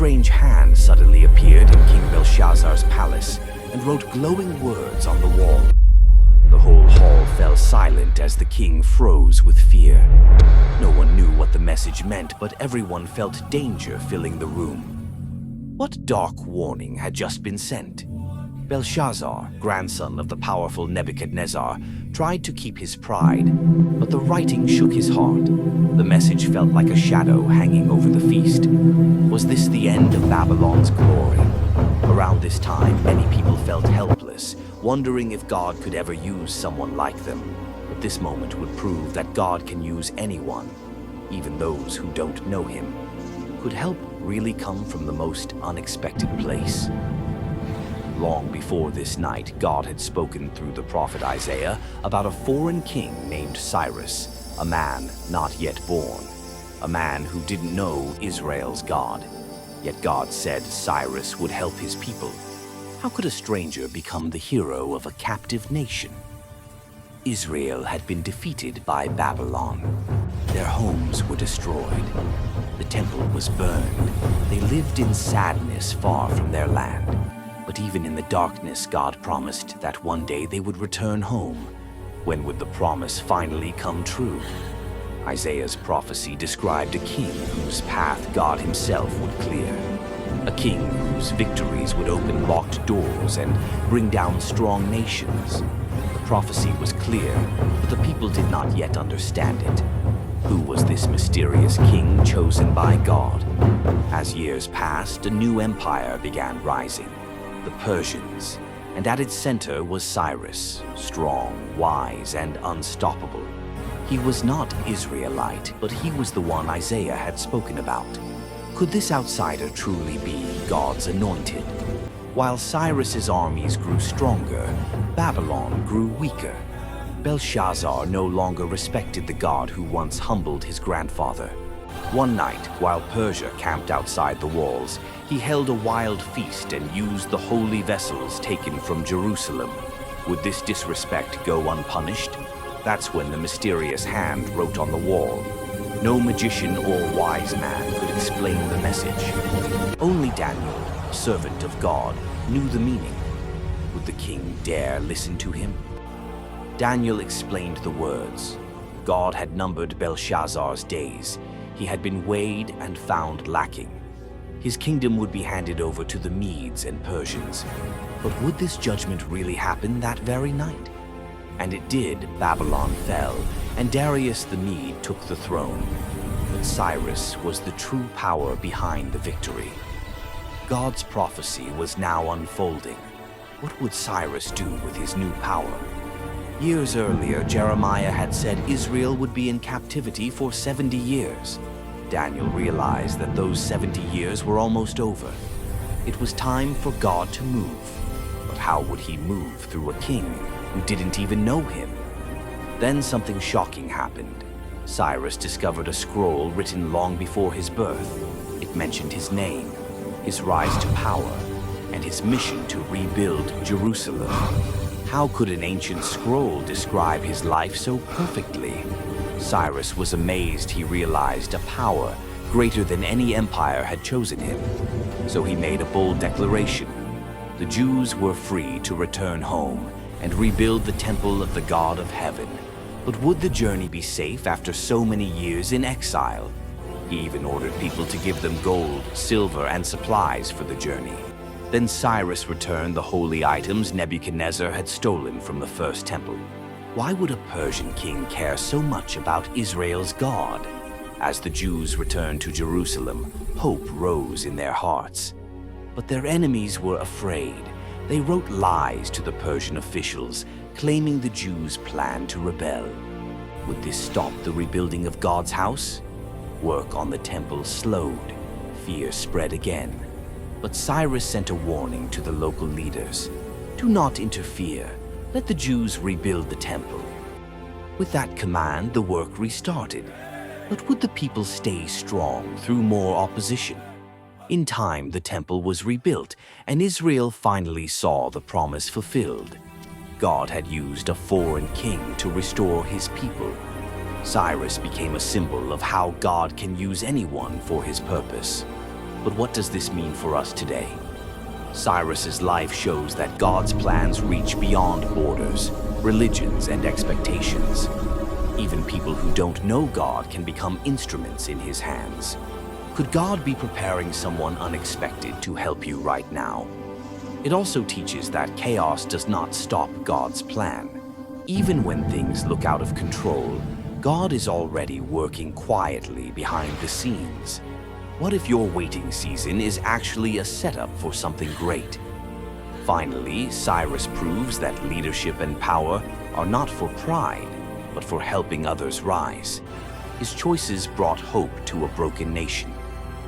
strange hand suddenly appeared in King Belshazzar's palace and wrote glowing words on the wall. The whole hall fell silent as the king froze with fear. No one knew what the message meant, but everyone felt danger filling the room. What dark warning had just been sent? Belshazzar, grandson of the powerful Nebuchadnezzar, tried to keep his pride, but the writing shook his heart. The message felt like a shadow hanging over the feast. Was this the end of Babylon's glory? Around this time, many people felt helpless, wondering if God could ever use someone like them. But this moment would prove that God can use anyone, even those who don't know him. Could help really come from the most unexpected place? Long before this night, God had spoken through the prophet Isaiah about a foreign king named Cyrus, a man not yet born, a man who didn't know Israel's God. Yet God said Cyrus would help his people. How could a stranger become the hero of a captive nation? Israel had been defeated by Babylon. Their homes were destroyed. The temple was burned. They lived in sadness far from their land. But even in the darkness, God promised that one day they would return home. When would the promise finally come true? Isaiah's prophecy described a king whose path God himself would clear. A king whose victories would open locked doors and bring down strong nations. The prophecy was clear, but the people did not yet understand it. Who was this mysterious king chosen by God? As years passed, a new empire began rising. The Persians, and at its center was Cyrus, strong, wise, and unstoppable. He was not Israelite, but he was the one Isaiah had spoken about. Could this outsider truly be God's anointed? While Cyrus's armies grew stronger, Babylon grew weaker. Belshazzar no longer respected the God who once humbled his grandfather. One night, while Persia camped outside the walls, he held a wild feast and used the holy vessels taken from Jerusalem. Would this disrespect go unpunished? That's when the mysterious hand wrote on the wall. No magician or wise man could explain the message. Only Daniel, a servant of God, knew the meaning. Would the king dare listen to him? Daniel explained the words. God had numbered Belshazzar's days. He had been weighed and found lacking. His kingdom would be handed over to the Medes and Persians. But would this judgment really happen that very night? And it did. Babylon fell, and Darius the Mede took the throne. But Cyrus was the true power behind the victory. God's prophecy was now unfolding. What would Cyrus do with his new power? Years earlier, Jeremiah had said Israel would be in captivity for 70 years. Daniel realized that those 70 years were almost over. It was time for God to move. But how would he move through a king who didn't even know him? Then something shocking happened. Cyrus discovered a scroll written long before his birth. It mentioned his name, his rise to power, and his mission to rebuild Jerusalem. How could an ancient scroll describe his life so perfectly? Cyrus was amazed. He realized a power greater than any empire had chosen him. So he made a bold declaration. The Jews were free to return home and rebuild the temple of the God of heaven. But would the journey be safe after so many years in exile? He even ordered people to give them gold, silver, and supplies for the journey. Then Cyrus returned the holy items Nebuchadnezzar had stolen from the first temple. Why would a Persian king care so much about Israel's God? As the Jews returned to Jerusalem, hope rose in their hearts. But their enemies were afraid. They wrote lies to the Persian officials, claiming the Jews planned to rebel. Would this stop the rebuilding of God's house? Work on the temple slowed. Fear spread again. But Cyrus sent a warning to the local leaders. Do not interfere. Let the Jews rebuild the temple. With that command, the work restarted. But would the people stay strong through more opposition? In time, the temple was rebuilt, and Israel finally saw the promise fulfilled. God had used a foreign king to restore his people. Cyrus became a symbol of how God can use anyone for his purpose. But what does this mean for us today? Cyrus's life shows that God's plans reach beyond borders, religions, and expectations. Even people who don't know God can become instruments in his hands. Could God be preparing someone unexpected to help you right now? It also teaches that chaos does not stop God's plan. Even when things look out of control, God is already working quietly behind the scenes. What if your waiting season is actually a setup for something great? Finally, Cyrus proves that leadership and power are not for pride, but for helping others rise. His choices brought hope to a broken nation.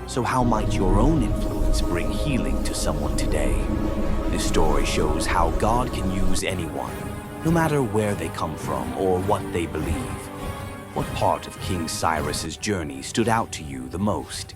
So how might your own influence bring healing to someone today? This story shows how God can use anyone, no matter where they come from or what they believe. What part of King Cyrus's journey stood out to you the most?